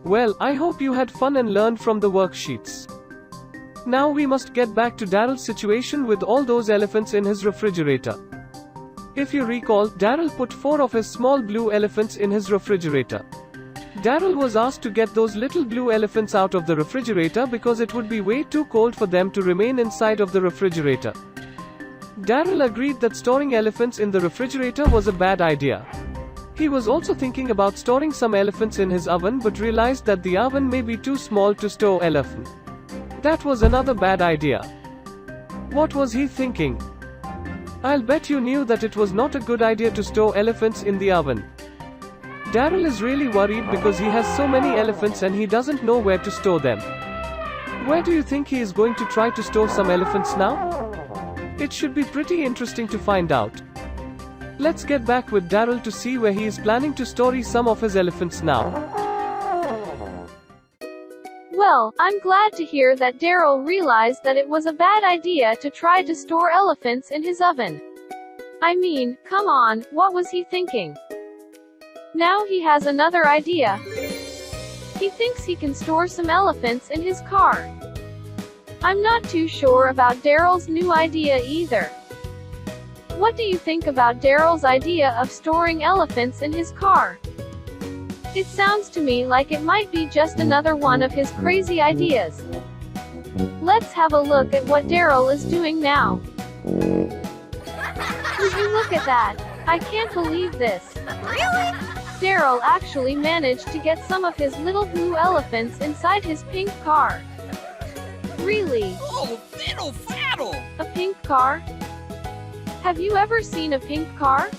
Well, I hope you had fun and learned from the worksheets. Now we must get back to Daryl's situation with all those elephants in his refrigerator. If you recall, Daryl put 4 of his small blue elephants in his refrigerator. Daryl was asked to get those little blue elephants out of the refrigerator because it would be way too cold for them to remain inside of the refrigerator. Daryl agreed that storing elephants in the refrigerator was a bad idea. He was also thinking about storing some elephants in his oven but realized that the oven may be too small to store elephant. That was another bad idea. What was he thinking? I'll bet you knew that it was not a good idea to store elephants in the oven. Daryl is really worried because he has so many elephants and he doesn't know where to store them. Where do you think he is going to try to store some elephants now? It should be pretty interesting to find out. Let's get back with Daryl to see where he is planning to store some of his elephants now. Well, I'm glad to hear that Daryl realized that it was a bad idea to try to store elephants in his oven. I mean, come on, what was he thinking? Now he has another idea. He thinks he can store some elephants in his car. I'm not too sure about Daryl's new idea either. What do you think about Daryl's idea of storing elephants in his car? It sounds to me like it might be just another one of his crazy ideas. Let's have a look at what Daryl is doing now. Would you look at that? I can't believe this. Really? Daryl actually managed to get some of his little blue elephants inside his pink car. Really? Oh, fiddle faddle! A pink car? Have you ever seen a pink car?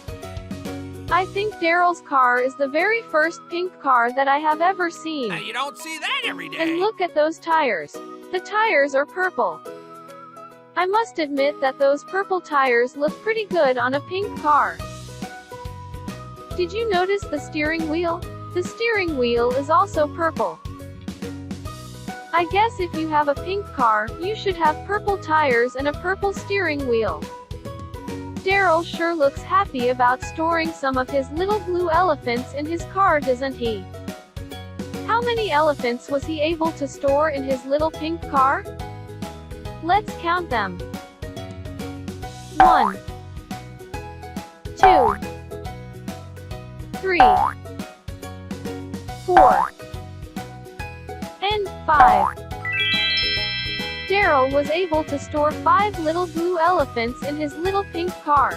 I think Daryl's car is the very first pink car that I have ever seen. Now, you don't see that every day. And look at those tires. The tires are purple. I must admit that those purple tires look pretty good on a pink car. Did you notice the steering wheel? The steering wheel is also purple. I guess if you have a pink car, you should have purple tires and a purple steering wheel. Daryl sure looks happy about storing some of his little blue elephants in his car, doesn't he? How many elephants was he able to store in his little pink car? Let's count them. 1, 2, 3, 4, and 5. Daryl was able to store 5 little blue elephants in his little pink car.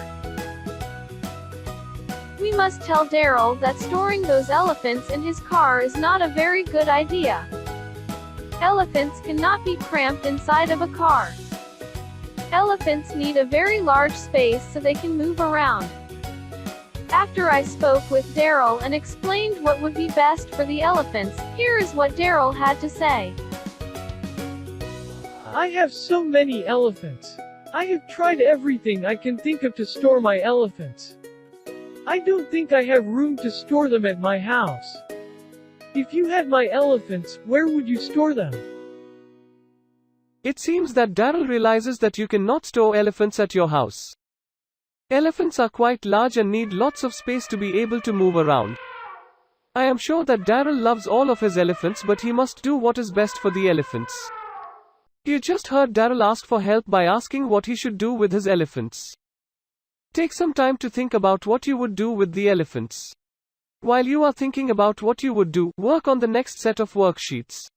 We must tell Daryl that storing those elephants in his car is not a very good idea. Elephants cannot be cramped inside of a car. Elephants need a very large space so they can move around. After I spoke with Daryl and explained what would be best for the elephants, here is what Daryl had to say. I have so many elephants. I have tried everything I can think of to store my elephants. I don't think I have room to store them at my house. If you had my elephants, where would you store them? It seems that Daryl realizes that you cannot store elephants at your house. Elephants are quite large and need lots of space to be able to move around. I am sure that Daryl loves all of his elephants, but he must do what is best for the elephants. You just heard Daryl ask for help by asking what he should do with his elephants. Take some time to think about what you would do with the elephants. While you are thinking about what you would do, work on the next set of worksheets.